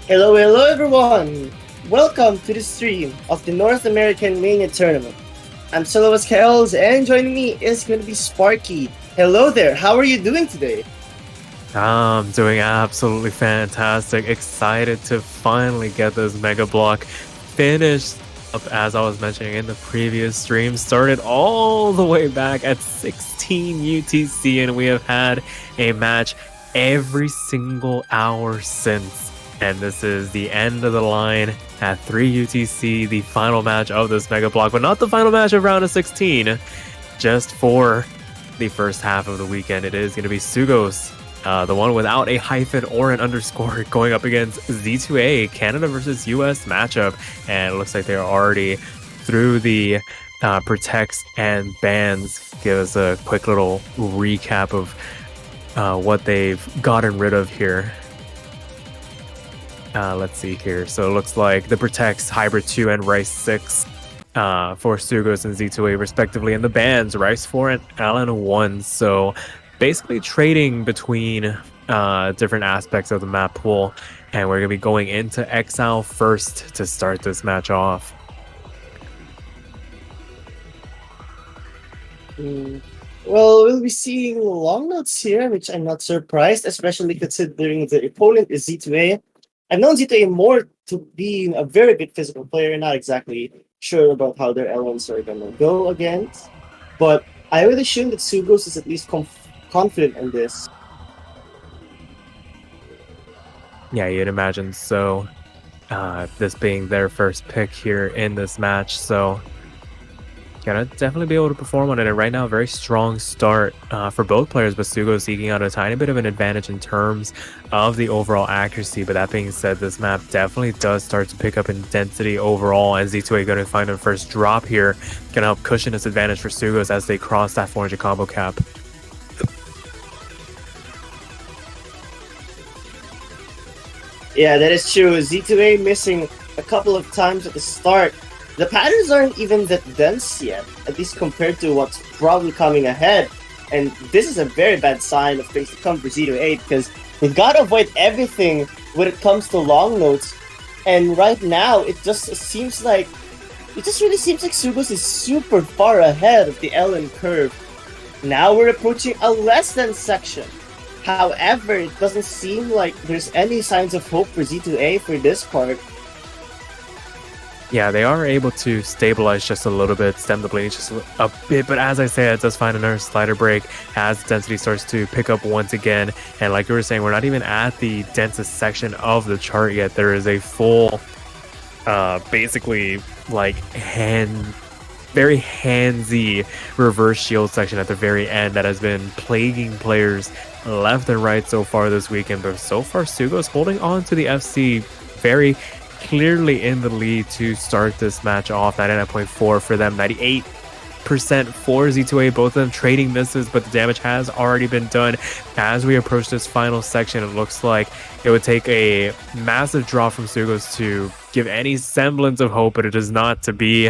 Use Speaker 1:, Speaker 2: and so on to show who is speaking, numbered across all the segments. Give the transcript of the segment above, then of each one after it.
Speaker 1: Hello everyone! Welcome to the stream of the North American Mania Tournament. I'm Sugos and joining me is going to be Sparky. Hello there, how are you doing today?
Speaker 2: I'm doing absolutely fantastic. Excited to finally get this Mega Block finished up, as I was mentioning in the previous stream. Started all the way back at 16 UTC, and we have had a match every single hour since. And this is the end of the line at 3 UTC, the final match of this Mega Block, but not the final match of round of 16. Just for the first half of the weekend, it is going to be Sugos, the one without a hyphen or an underscore, going up against Z2A, Canada versus US matchup. And it looks like they're already through the protects and bans. Give us a quick little recap of what they've gotten rid of here. Let's see here. So it looks like the protects, Hybrid 2 and Rice 6 for Sugos and Z2A respectively, and the bans, Rice 4 and Allen 1. So basically trading between different aspects of the map pool, and we're going to be going into Exile first to start this match off.
Speaker 1: Well, we'll be seeing long notes here, which I'm not surprised, especially considering the opponent is Z2A. I've known Z2A more to being a very good physical player, not exactly sure about how their L1s are going to go against, but I would assume that Sugos is at least confident in this.
Speaker 2: Yeah, you'd imagine so. This being their first pick here in this match, so gonna definitely be able to perform on it. And right now, very strong start for both players, but Sugos eking out a tiny bit of an advantage in terms of the overall accuracy. But that being said, this map definitely does start to pick up in density overall, and Z2A going to find their first drop here, gonna help cushion this advantage for Sugos as they cross that 400 combo cap.
Speaker 1: Yeah, that is true. Z2A missing a couple of times at the start. The patterns aren't even that dense yet, at least compared to what's probably coming ahead. And this is a very bad sign of things to come for Z2A, because we've got to avoid everything when it comes to long notes. And right now, it just really seems like Sugos is super far ahead of the LN curve. Now we're approaching a less dense section. However, it doesn't seem like there's any signs of hope for Z2A for this part.
Speaker 2: Yeah, they are able to stabilize just a little bit, stem the bleed just a bit, but as I say, it does find another slider break as density starts to pick up once again. And like you were saying, we're not even at the densest section of the chart yet. There is a full, basically like very handsy reverse shield section at the very end that has been plaguing players left and right so far this weekend. But so far, Sugos holding on to the FC very clearly in the lead to start this match off. 99.4 for them, 98% for Z2A, both of them trading misses, but the damage has already been done. As we approach this final section, it looks like it would take a massive draw from Sugos to give any semblance of hope, but it is not to be.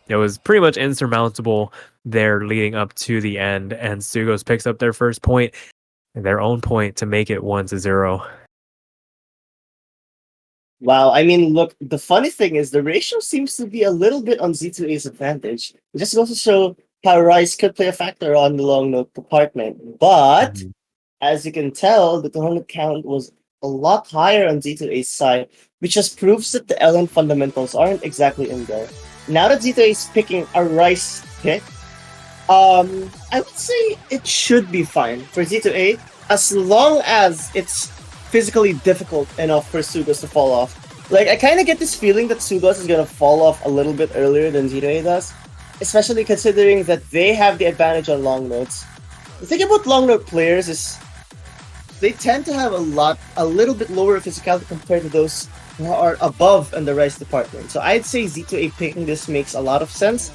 Speaker 2: It was pretty much insurmountable there leading up to the end, and Sugos picks up their first point, their own point, to make it 1-0.
Speaker 1: Wow, I mean, look, the funny thing is the ratio seems to be a little bit on Z2A's advantage. It just goes to show how Rice could play a factor on the long note department. But as you can tell, the tournament count was a lot higher on Z2A's side, which just proves that the LN fundamentals aren't exactly in there. Now that Z2A is picking a Rice pick, I would say it should be fine for Z2A as long as it's physically difficult enough for Sugos to fall off. Like, I kind of get this feeling that Sugos is going to fall off a little bit earlier than Z2A does, especially considering that they have the advantage on long notes. The thing about long note players is they tend to have a little bit lower physicality compared to those who are above in the Rice department. So I'd say Z2A picking this makes a lot of sense.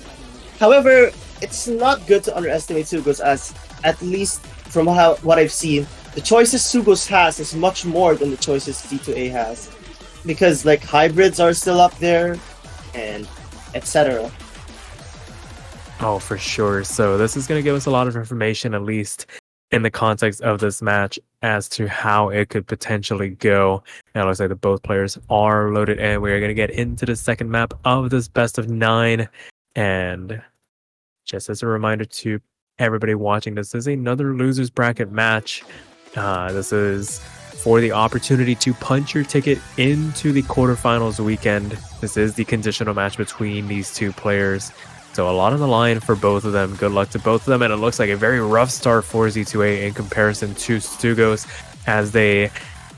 Speaker 1: However, it's not good to underestimate Sugos, as at least from what I've seen, the choices Sugos has is much more than the choices Z2A has. Because like hybrids are still up there and etc.
Speaker 2: Oh, for sure. So this is going to give us a lot of information, at least in the context of this match as to how it could potentially go. And it looks like that both players are loaded in. We are going to get into the second map of this best of 9. And just as a reminder to everybody watching, this is another losers bracket match. This is for the opportunity to punch your ticket into the quarterfinals weekend. This is the conditional match between these two players. So a lot on the line for both of them. Good luck to both of them. And it looks like a very rough start for Z2A in comparison to Sugos as they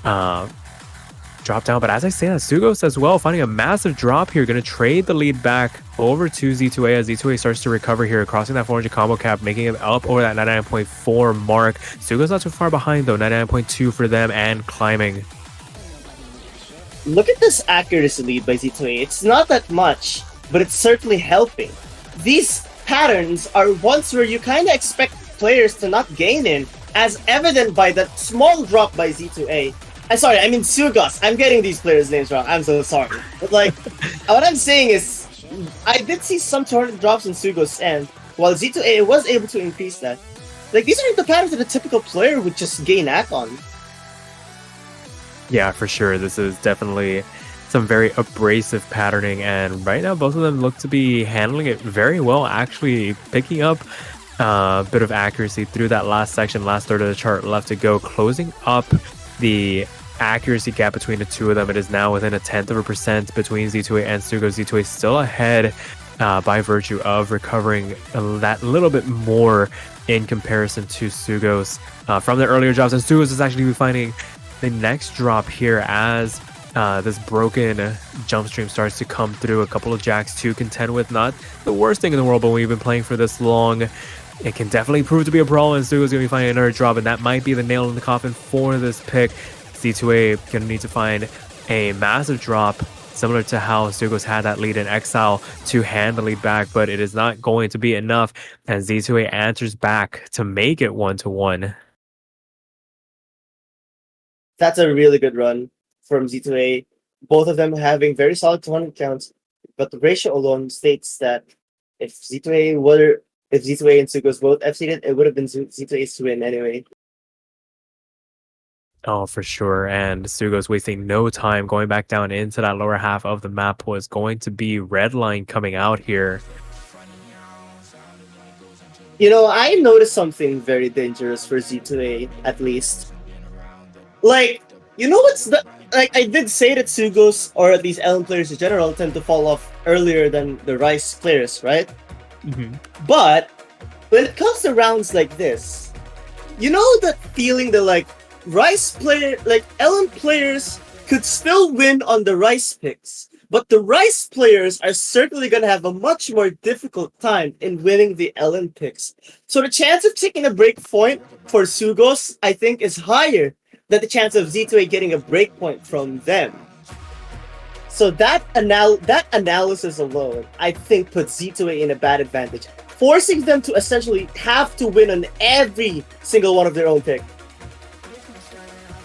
Speaker 2: drop down. But as I say that, Sugos as well finding a massive drop here. Going to trade the lead back over to Z2A as Z2A starts to recover here, crossing that 400 combo cap, making it up over that 99.4 mark. Sugos not too far behind though, 99.2 for them and climbing.
Speaker 1: Look at this accuracy lead by Z2A. It's not that much, but it's certainly helping. These patterns are ones where you kind of expect players to not gain in, as evident by that small drop by Z2A. I mean Sugos. I'm getting these players' names wrong. I'm so sorry. But like, what I'm saying is, I did see some 200 drops in Sugos' end, while Z2A was able to increase that. Like, these aren't the patterns that a typical player would just gain act on.
Speaker 2: Yeah, for sure. This is definitely some very abrasive patterning, and right now both of them look to be handling it very well, actually picking up a bit of accuracy through that last section, last third of the chart left to go, closing up the accuracy gap between the two of them. It is now within 0.1% between Z2A and Sugos. Z2A still ahead by virtue of recovering that little bit more in comparison to Sugos from their earlier drops, and Sugos is actually finding the next drop here as this broken jump stream starts to come through. A couple of jacks to contend with. Not the worst thing in the world, but when we've been playing for this long, it can definitely prove to be a problem, and Sugos going to be finding another drop, and that might be the nail in the coffin for this pick. Z2A going to need to find a massive drop, similar to how Sugos had that lead in Exile, to hand the lead back, but it is not going to be enough, and Z2A answers back to make it 1-1.
Speaker 1: That's a really good run from Z2A. Both of them having very solid 200 counts, but the ratio alone states that if Z2A and Sugos both F-seeded, it would have been Z2A's win anyway.
Speaker 2: Oh, for sure. And Sugos wasting no time going back down into that lower half of the map was going to be red line coming out here.
Speaker 1: You know, I noticed something very dangerous for Z2A, at least. Like, you know what's the... Like, I did say that Sugos, or at least LM players in general, tend to fall off earlier than the Rice players, right?
Speaker 2: Mm-hmm.
Speaker 1: But, when it comes to rounds like this, you know that feeling that, like, LM players could still win on the Rice picks, but the Rice players are certainly going to have a much more difficult time in winning the LM picks. So the chance of taking a break point for Sugos, I think, is higher than the chance of Z2A getting a break point from them. So that analysis alone, I think, puts Z2A in a bad advantage, forcing them to essentially have to win on every single one of their own picks.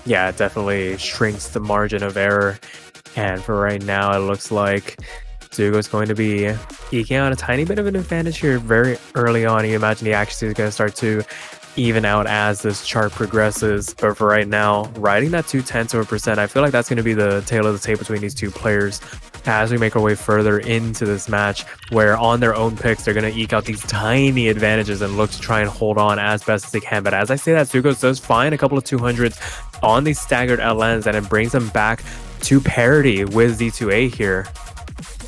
Speaker 2: Yeah, it definitely shrinks the margin of error. And for right now, it looks like Sugos going to be eking out a tiny bit of an advantage here very early on. You imagine the accuracy is going to start to even out as this chart progresses. But for right now, riding that 0.2%, I feel like that's going to be the tail of the tape between these two players as we make our way further into this match, where on their own picks, they're going to eke out these tiny advantages and look to try and hold on as best as they can. But as I say that, Sugos does find a couple of 200s on these staggered LNs, and it brings them back to parity with Z2A here.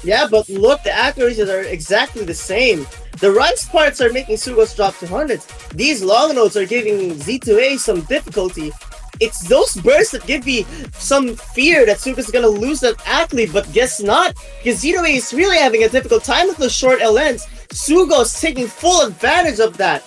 Speaker 1: Yeah, but look, the accuracies are exactly the same. The Rice parts are making Sugos drop 200s. These long notes are giving Z2A some difficulty. It's those bursts that give me some fear that Sugos is going to lose that athlete, but guess not, because Z2A is really having a difficult time with those short LNs. Sugos taking full advantage of that.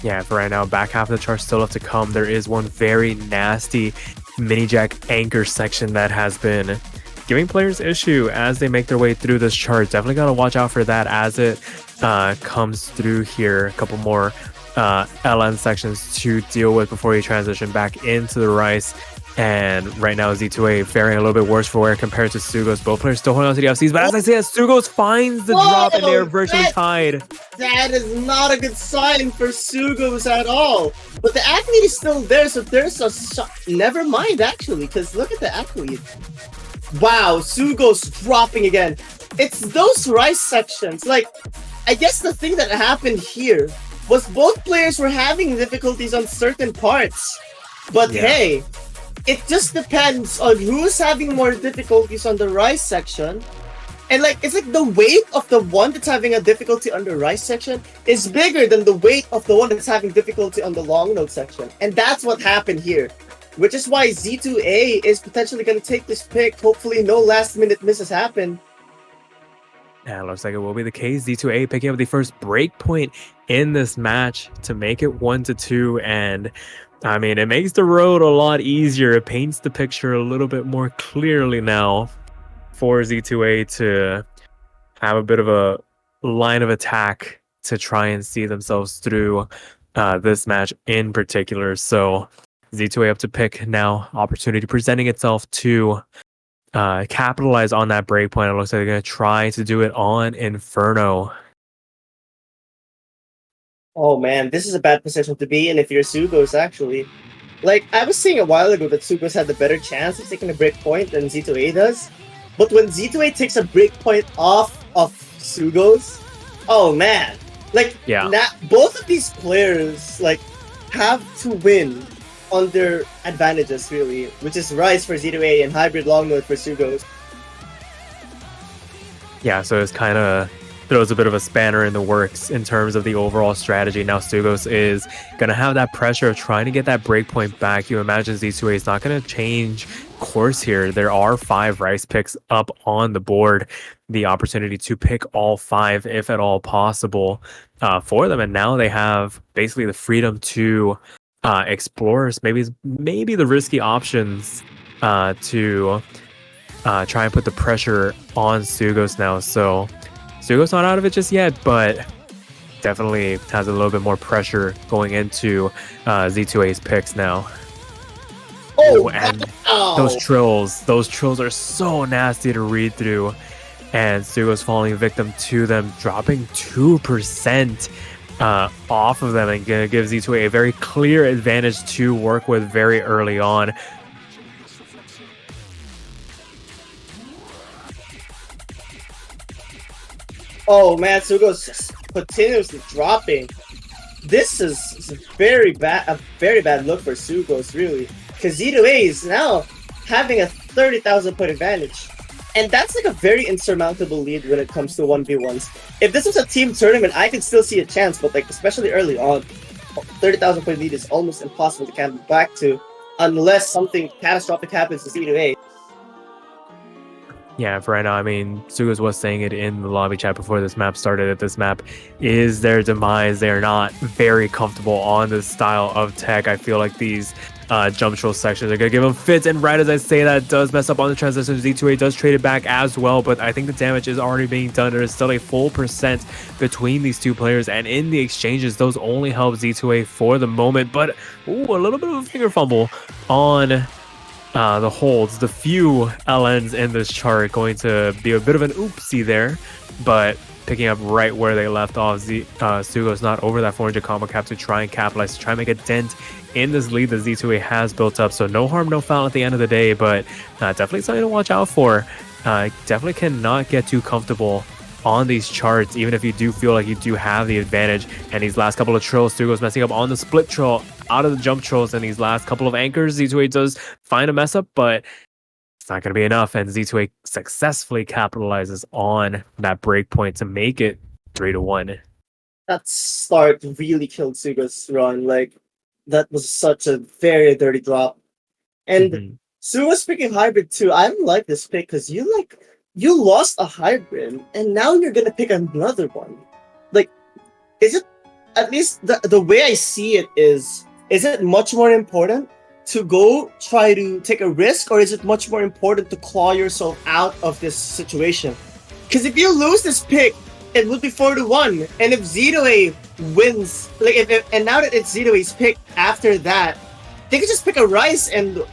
Speaker 2: Yeah, for right now, back half of the chart still have to come. There is one very nasty mini jack anchor section that has been giving players issue as they make their way through this chart. Definitely got to watch out for that as it comes through here. A couple more LN sections to deal with before you transition back into the Rice. And right now, Z2A faring a little bit worse for wear compared to Sugos. Both players still holding on to the FCs. But as I said, Sugos finds the drop and they're virtually tied.
Speaker 1: That is not a good sign for Sugos at all. But the athlete is still there, so there's a never mind actually, because look at the athlete. Wow, Sugos dropping again. It's those rice sections. Like, I guess the thing that happened here was both players were having difficulties on certain parts. But hey, it just depends on who's having more difficulties on the rice section. And like, it's like the weight of the one that's having a difficulty on the rice section is bigger than the weight of the one that's having difficulty on the long note section. And that's what happened here. Which is why Z2A is potentially going to take this pick. Hopefully no last minute misses happen.
Speaker 2: Yeah, looks like it will be the case. Z2A picking up the first break point in this match to make it 1-2. And I mean, it makes the road a lot easier. It paints the picture a little bit more clearly now for Z2A to have a bit of a line of attack to try and see themselves through this match in particular. So Z2A up to pick now, opportunity presenting itself to capitalize on that breakpoint. It looks like they're going to try to do it on Inferno.
Speaker 1: Oh man, this is a bad position to be in if you're Sugos, actually. Like, I was saying a while ago that Sugos had the better chance of taking a breakpoint than Z2A does. But when Z2A takes a breakpoint off of Sugos, oh man. Like, both of these players, like, have to win on their advantages, really, which is Rise for Z2A and Hybrid Long Note for Sugos.
Speaker 2: Yeah, so it's kind of throws a bit of a spanner in the works in terms of the overall strategy. Now Sugos is going to have that pressure of trying to get that breakpoint back. You imagine Z2A is not going to change course here. There are 5 rice picks up on the board. The opportunity to pick all 5, if at all possible, for them. And now they have basically the freedom to explore maybe the risky options to try and put the pressure on Sugos now. So Sugos not out of it just yet, but definitely has a little bit more pressure going into Z2A's picks now.
Speaker 1: Oh,
Speaker 2: and those trills are so nasty to read through, and Sugos falling victim to them, dropping 2% off of them, and gonna give Z2A a very clear advantage to work with very early on.
Speaker 1: Oh man, Sugos just continuously dropping. This is a very bad look for Sugos, really, because Z2A is now having a 30,000 point advantage, and that's like a very insurmountable lead when it comes to 1v1s. If this was a team tournament, I could still see a chance, but like especially early on, 30,000 point lead is almost impossible to come back to unless something catastrophic happens to Z2A.
Speaker 2: Yeah, for right now, I mean, Sugos was saying it in the lobby chat before this map started, that this map is their demise. They are not very comfortable on this style of tech. I feel like these jump troll sections are going to give them fits, and right as I say that, it does mess up on the transition. Z2A does trade it back as well, but I think the damage is already being done. There is still a full percent between these two players, and in the exchanges, those only help Z2A for the moment, but a little bit of a finger fumble on the holds. The few LNs in this chart going to be a bit of an oopsie there, but picking up right where they left off. Sugos not over that 400 combo cap to try and capitalize, to try and make a dent in this lead that Z2A has built up. So no harm, no foul at the end of the day, but definitely something to watch out for. Definitely cannot get too comfortable on these charts, even if you do feel like you do have the advantage. And these last couple of trills, Sugos messing up on the split trill out of the jump trolls, and these last couple of anchors, Z2A does find a mess up, but it's not going to be enough, and Z2A successfully capitalizes on that break point to make it 3-1.
Speaker 1: That start really killed Sugos' run. Like, that was such a very dirty drop. And Sugos picking hybrid too. I don't like this pick because you lost a hybrid and now you're gonna pick another one. Like, is it, at least the way I see it is it much more important to go try to take a risk, or is it much more important to claw yourself out of this situation? Because if you lose this pick, it would be 4-1, and if Z2A wins, like and now that it's Z2A's pick after that, they could just pick a rice and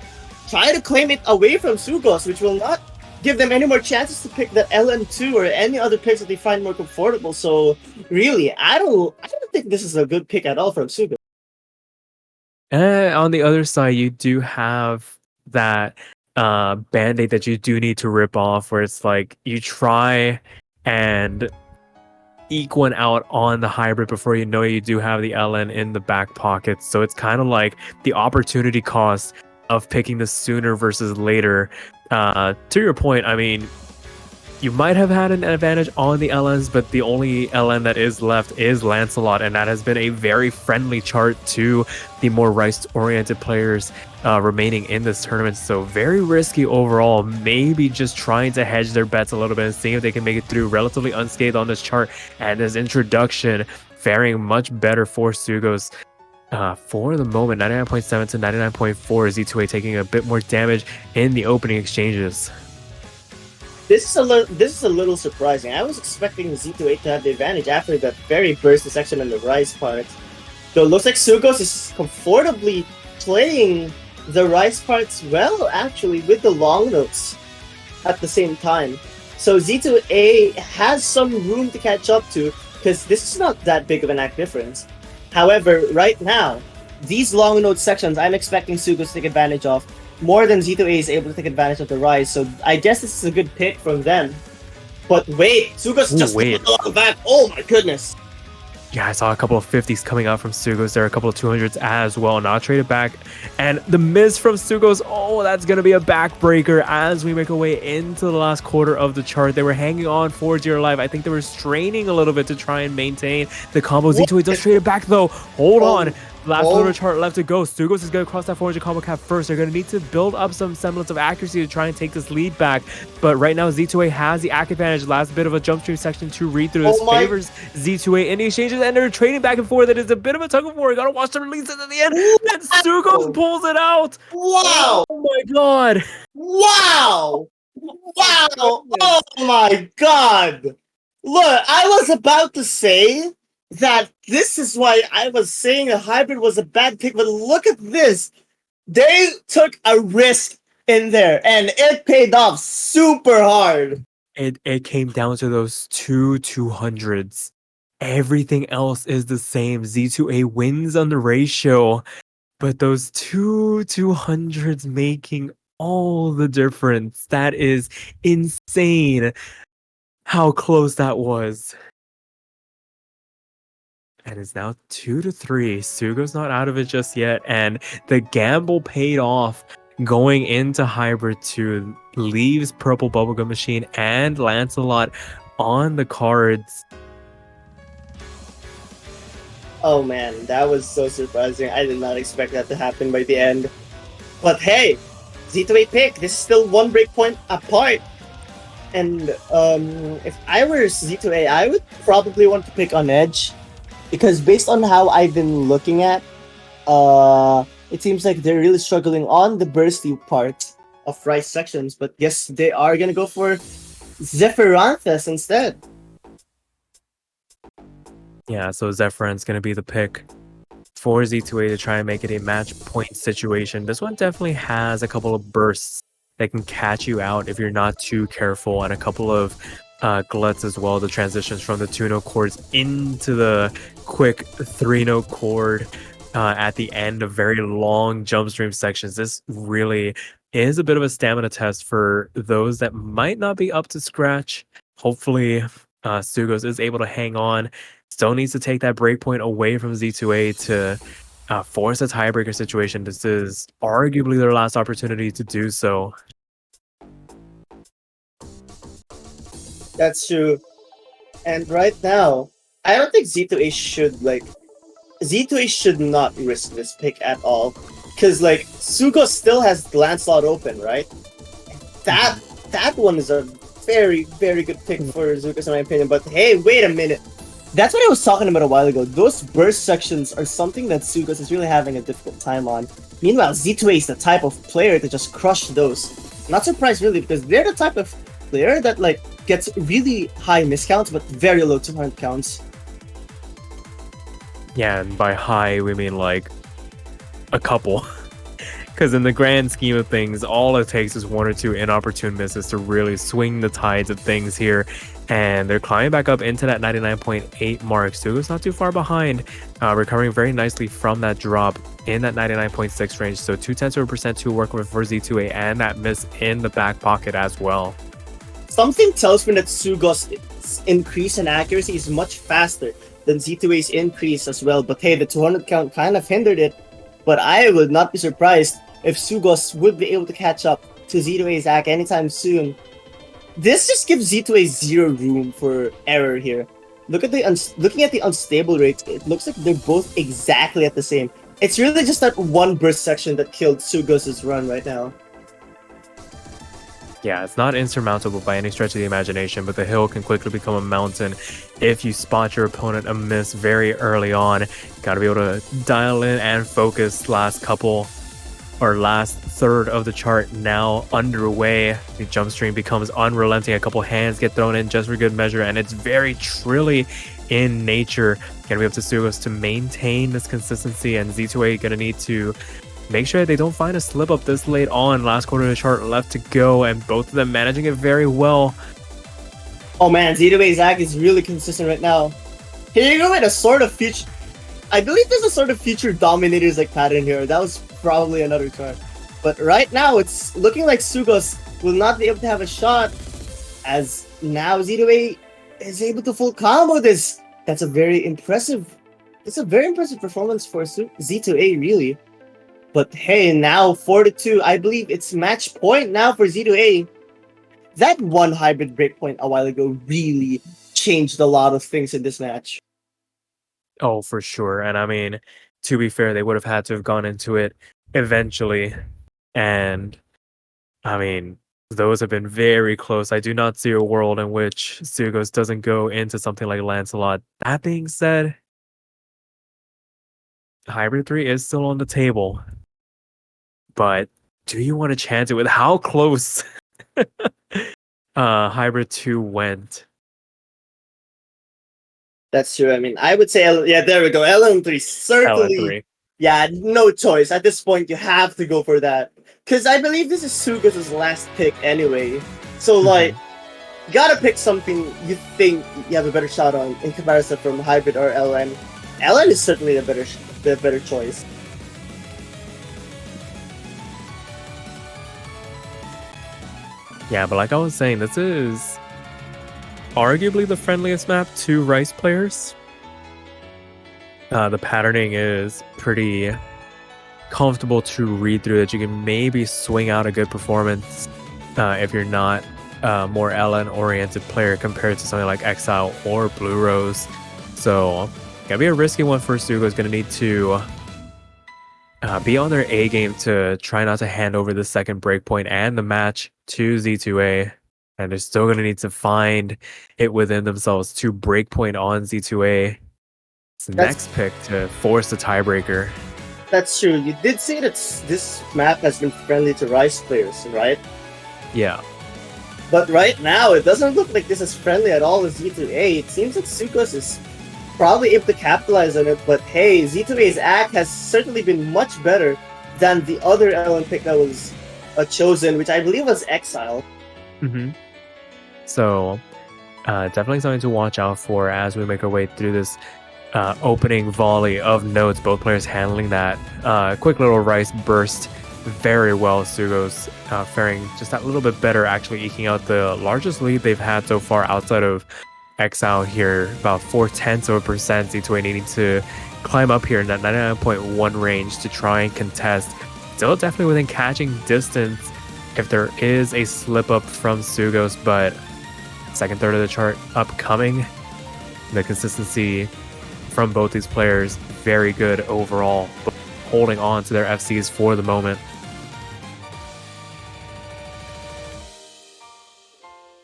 Speaker 1: try to claim it away from Sugos, which will not give them any more chances to pick that LM2 or any other picks that they find more comfortable. So really, I don't think this is a good pick at all from Sugos.
Speaker 2: On the other side, you do have that band-aid that you do need to rip off, where it's like you try and eke one out on the hybrid before you know you do have the LN in the back pocket. So it's kind of like the opportunity cost of picking this sooner versus later. To your point, I mean, you might have had an advantage on the LNs, but the only LN that is left is Lancelot, and that has been a very friendly chart to the more Rice-oriented players remaining in this tournament. So very risky overall. Maybe just trying to hedge their bets a little bit and seeing if they can make it through relatively unscathed on this chart. And this introduction faring much better for Sugos. For the moment, 99.7 to 99.4, Z2A taking a bit more damage in the opening exchanges.
Speaker 1: This is a little surprising. I was expecting Z2A to have the advantage after that very bursty section in the Rice part. So it looks like Sugos is comfortably playing the Rice parts well, actually, with the long notes at the same time. So Z2A has some room to catch up to, because this is not that big of an act difference. However, right now, these long note sections I'm expecting Sugos to take advantage of more than Z2A is able to take advantage of the Rise, so I guess this is a good pick from them. But wait, Sugos just along back. Oh my goodness.
Speaker 2: Yeah, I saw a couple of 50s coming out from Sugos. There are a couple of 200s as well, not traded back. And the miss from Sugos, oh, that's going to be a backbreaker as we make our way into the last quarter of the chart. They were hanging on for dear life. I think they were straining a little bit to try and maintain the combo. Z2A does trade it back, though. Hold on. Last little chart left to go. Sugos is going to cross that 400 combo cap first. They're going to need to build up some semblance of accuracy to try and take this lead back. But right now, Z2A has the ACK advantage. Last bit of a jump stream section to read through. This favors Z2A in the exchanges, and they're trading back and forth. It is a bit of a tug of war. You got to watch the releases at the end. Then Sugos pulls it out.
Speaker 1: Wow.
Speaker 2: Oh my god.
Speaker 1: Wow. Wow. Oh my god. Look, I was about to say that this is why I was saying a hybrid was a bad pick, but look at this. They took a risk in there, and it paid off super hard.
Speaker 2: It came down to those two 200s. Everything else is the same. Z2A wins on the ratio, but those two 200s making all the difference. That is insane how close that was. And it's now 2-3. Sugos not out of it just yet, and the gamble paid off. Going into Hybrid 2 leaves Purple Bubblegum Machine and Lancelot on the cards.
Speaker 1: Oh man, that was so surprising. I did not expect that to happen by the end. But hey, Z2A pick. This is still one breakpoint apart. And if I were Z2A, I would probably want to pick on Edge. Because based on how I've been looking at, it seems like they're really struggling on the bursty part of Rice sections. But yes, they are going to go for Zephyranthes instead.
Speaker 2: Yeah, so Zephyrant's going to be the pick for Z2A to try and make it a match point situation. This one definitely has a couple of bursts that can catch you out if you're not too careful, and a couple of gluts as well, the transitions from the 2-note chords into the quick 3-note chord at the end of very long jump stream sections. This really is a bit of a stamina test for those that might not be up to scratch. Hopefully Sugos is able to hang on. Still needs to take that breakpoint away from Z2A to force a tiebreaker situation. This is arguably their last opportunity to do so.
Speaker 1: That's true. And right now, I don't think Z2A should not risk this pick at all. Because, like, Sugos still has Lancelot open, right? That one is a very, very good pick for Sugos, in my opinion. But hey, wait a minute. That's what I was talking about a while ago. Those burst sections are something that Sugos is really having a difficult time on. Meanwhile, Z2A is the type of player to just crush those. Not surprised, really, because they're the type of player that, like, gets really high miscounts but very low 200 counts.
Speaker 2: Yeah, and by high we mean like a couple. Because in the grand scheme of things, all it takes is one or two inopportune misses to really swing the tides of things here. And they're climbing back up into that 99.8 mark. Sugos not too far behind, recovering very nicely from that drop in that 99.6 range. So 0.2% to work with for Z2A, and that miss in the back pocket as well.
Speaker 1: Something tells me that Sugos' increase in accuracy is much faster than Z2A's increase as well. But hey, the 200 count kind of hindered it. But I would not be surprised if Sugos would be able to catch up to Z2A's act anytime soon. This just gives Z2A zero room for error here. Looking at the unstable rates, it looks like they're both exactly at the same. It's really just that one burst section that killed Sugos' run right now.
Speaker 2: Yeah, it's not insurmountable by any stretch of the imagination, but the hill can quickly become a mountain if you spot your opponent amiss very early on. Gotta be able to dial in and focus. Last third of the chart now underway. The jump stream becomes unrelenting. A couple hands get thrown in just for good measure, and it's very trilly in nature. Gonna be up to Sugos to maintain this consistency, and Z2A gonna need to make sure they don't find a slip up this late on. Last quarter of the chart left to go, and both of them managing it very well.
Speaker 1: Oh man, Z2A's act is really consistent right now. Here you go with a sort of future. I believe there's a sort of future dominators like pattern here. That was probably another chart. But right now, it's looking like Sugos will not be able to have a shot, as now Z2A is able to full combo this. That's a very impressive. It's a very impressive performance for Z2A, really. But hey, now 4-2. I believe it's match point now for Z2A. That one hybrid breakpoint a while ago really changed a lot of things in this match.
Speaker 2: Oh, for sure. And I mean, to be fair, they would have had to have gone into it eventually. And I mean, those have been very close. I do not see a world in which Sugos doesn't go into something like Lancelot. That being said, Hybrid 3 is still on the table. But do you want to chance it with how close Hybrid 2 went?
Speaker 1: That's true. I mean, I would say, yeah, there we go. LN3 certainly.
Speaker 2: LN3.
Speaker 1: Yeah, no choice. At this point, you have to go for that. Because I believe this is Sugos' last pick anyway. So, like, you gotta pick something you think you have a better shot on in comparison from Hybrid or LN. LN is certainly the better choice.
Speaker 2: Yeah, but like I was saying, this is arguably the friendliest map to Rice players. The patterning is pretty comfortable to read through, that you can maybe swing out a good performance if you're not a more LN-oriented player compared to something like Exile or Blue Rose. So, gonna be a risky one for Sugos. Gonna need to be on their A game to try not to hand over the second breakpoint and the match to Z2A. And they're still going to need to find it within themselves to breakpoint on Z2A. It's the next pick to force the tiebreaker.
Speaker 1: That's true. You did say that this map has been friendly to Rice players, right?
Speaker 2: Yeah.
Speaker 1: But right now, it doesn't look like this is friendly at all with Z2A. It seems that Sugos is probably able to capitalize on it, but hey, Z2A's act has certainly been much better than the other LN pick that was chosen, which I believe was Exile.
Speaker 2: So, definitely something to watch out for as we make our way through this opening volley of notes. Both players handling that quick little Rice burst very well. Sugos faring just that little bit better, actually eking out the largest lead they've had so far outside of Exile here, about 0.4%. Z2A needing to climb up here in that 99.1 range to try and contest. Still definitely within catching distance if there is a slip up from Sugos, but second third of the chart upcoming. The consistency from both these players very good overall, holding on to their FCs for the moment.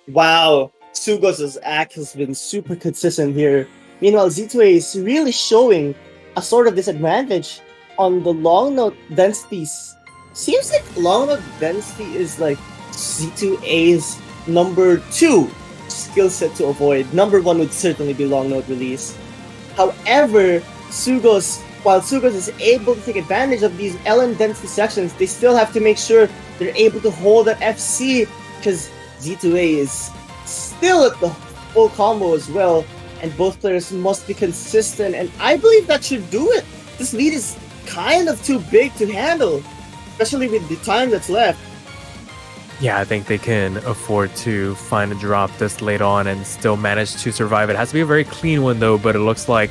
Speaker 1: Wow, Sugos' act has been super consistent here. Meanwhile, Z2A is really showing a sort of disadvantage on the long note densities. Seems like long note density is like Z2A's number 2 skill set to avoid. Number 1 would certainly be long note release. However, Sugos while Sugos is able to take advantage of these LN density sections, they still have to make sure they're able to hold that FC because Z2A is still at the full combo as well, and both players must be consistent, and I believe that should do it. This lead is kind of too big to handle, especially with the time that's left.
Speaker 2: Yeah, I think they can afford to find a drop this late on and still manage to survive. It has to be a very clean one though, but it looks like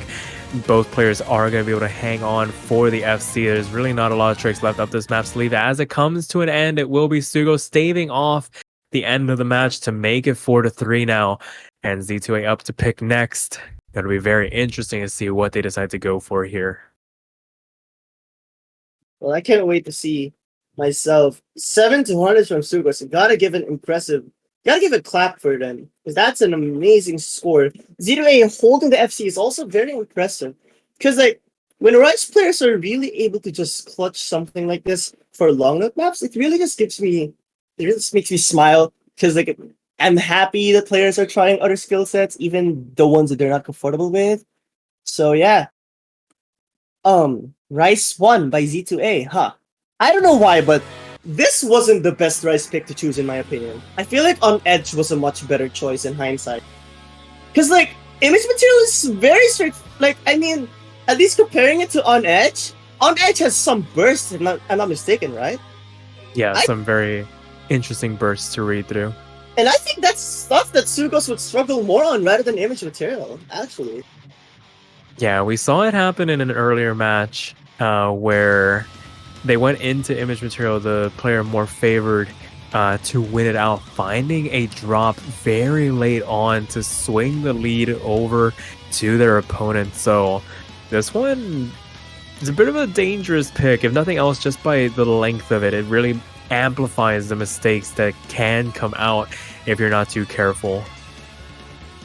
Speaker 2: both players are going to be able to hang on for the FC. There's really not a lot of tricks left up this map sleeve. As it comes to an end, it will be Sugos staving off the end of the match to make it 4-3 now, and Z2A up to pick next. It'll be very interesting to see what they decide to go for here.
Speaker 1: Well, I can't wait to see myself. 7-200 from Sugos. Gotta give a clap for them, because that's an amazing score. Z2A holding the FC is also very impressive, because like when Rice players are really able to just clutch something like this for long note maps, it really just makes me smile, because like I'm happy that players are trying other skill sets, even the ones that they're not comfortable with. So yeah. Rice won by Z2A, huh? I don't know why, but this wasn't the best Rice pick to choose in my opinion. I feel like On Edge was a much better choice in hindsight. Cause like, Image Material is very straight, like, I mean, at least comparing it to On Edge has some bursts, if I'm not mistaken, right?
Speaker 2: Yeah, some very interesting bursts to read through.
Speaker 1: And I think that's stuff that Sugos would struggle more on rather than Image Material, actually.
Speaker 2: Yeah, we saw it happen in an earlier match where they went into Image Material, the player more favored, to win it out, finding a drop very late on to swing the lead over to their opponent. So this one is a bit of a dangerous pick, if nothing else, just by the length of it. It really amplifies the mistakes that can come out if you're not too careful.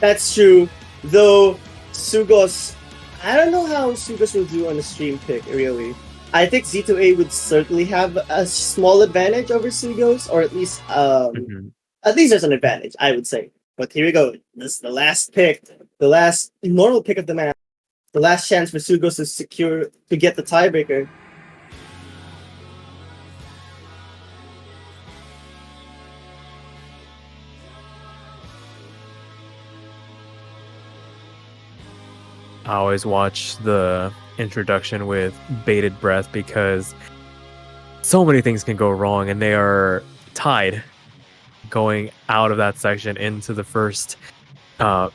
Speaker 1: That's true, though. Sugos, I don't know how Sugos will do on a stream pick, really. I think Z2A would certainly have a small advantage over Sugos, or at least there's an advantage, I would say. But here we go. This is the last pick, the last normal pick of the match, the last chance for Sugos to get the tiebreaker.
Speaker 2: I always watch the introduction with bated breath because so many things can go wrong, and they are tied going out of that section into the first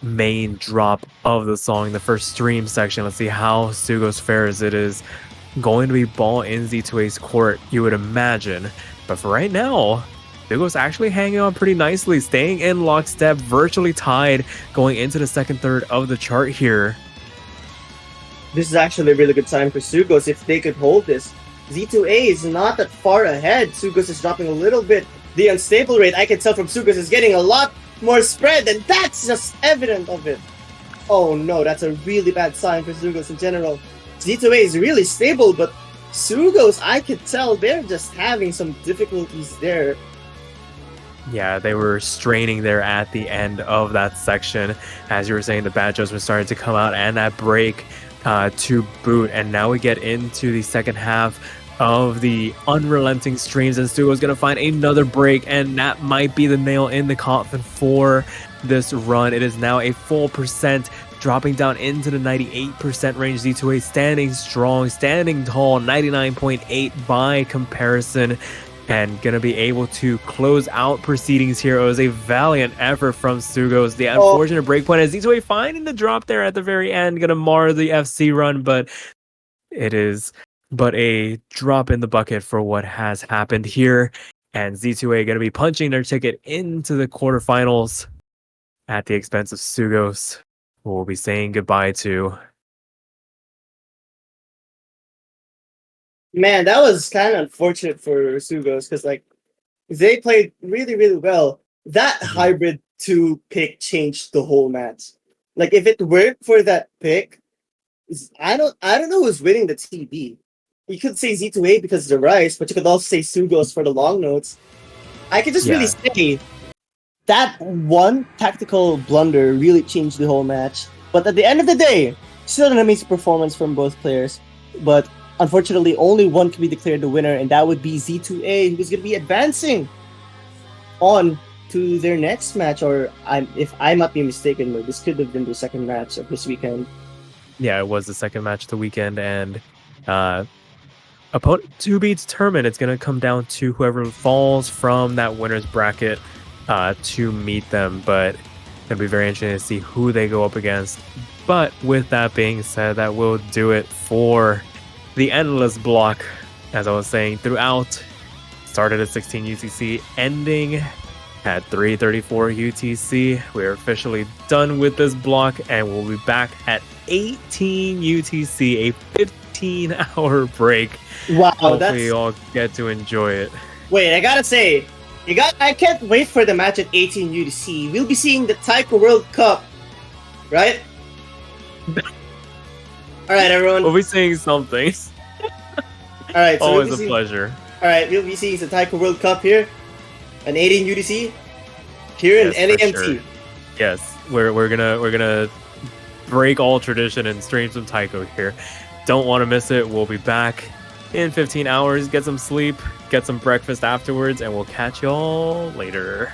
Speaker 2: main drop of the song, the first stream section. Let's see how Sugos fares. It is going to be ball in Z2A's court, you would imagine. But for right now, Sugos actually hanging on pretty nicely, staying in lockstep, virtually tied going into the second third of the chart here.
Speaker 1: This is actually a really good sign for Sugos if they could hold this. Z2A is not that far ahead. Sugos is dropping a little bit. The unstable rate, I can tell from Sugos, is getting a lot more spread, and that's just evident of it. Oh no, that's a really bad sign for Sugos in general. Z2A is really stable, but Sugos, I could tell they're just having some difficulties there.
Speaker 2: Yeah, they were straining there at the end of that section. As you were saying, the bad jumps were starting to come out, and that break to boot. And now we get into the second half of the unrelenting streams, and Sugos going to find another break, and that might be the nail in the coffin for this run. It is now a full percent, dropping down into the 98% range. Z2A standing strong, standing tall, 99.8 by comparison, and gonna be able to close out proceedings here. It was a valiant effort from Sugos. The unfortunate breakpoint is Z2A finding the drop there at the very end, gonna mar the FC run, but it is but a drop in the bucket for what has happened here. And Z2A gonna be punching their ticket into the quarterfinals at the expense of Sugos, who we'll be saying goodbye to.
Speaker 1: Man, that was kind of unfortunate for Sugos, because like they played really, really well. That hybrid 2 pick changed the whole match. Like if it weren't for that pick, I don't know who's winning the TB. You could say Z2A because of the Rice, but you could also say Sugos for the long notes. I could just really say that one tactical blunder really changed the whole match. But at the end of the day, still an amazing performance from both players. But unfortunately, only one can be declared the winner, and that would be Z2A, who's going to be advancing on to their next match. Or if I'm not being mistaken, this could have been the second match of this weekend.
Speaker 2: Yeah, it was the second match of the weekend, and opponent to be determined. It's going to come down to whoever falls from that winner's bracket to meet them, but it'll be very interesting to see who they go up against. But with that being said, that will do it for the endless block, as I was saying, throughout. Started at 16 UTC, ending at 3:34 UTC. We're officially done with this block, and we'll be back at 18 UTC, a 15-hour break.
Speaker 1: Wow,
Speaker 2: hopefully you all get to enjoy it.
Speaker 1: Wait, I gotta say, I can't wait for the match at 18 UTC. We'll be seeing the Taiko World Cup, right? All right, everyone.
Speaker 2: We'll be seeing something.
Speaker 1: All right, so
Speaker 2: always a pleasure.
Speaker 1: All right, we'll be seeing the Taiko World Cup here, an 18 UTC here in NAMT.
Speaker 2: Sure. Yes, we're gonna break all tradition and stream some Taiko here. Don't want to miss it. We'll be back in 15 hours. Get some sleep, get some breakfast afterwards, and we'll catch y'all later.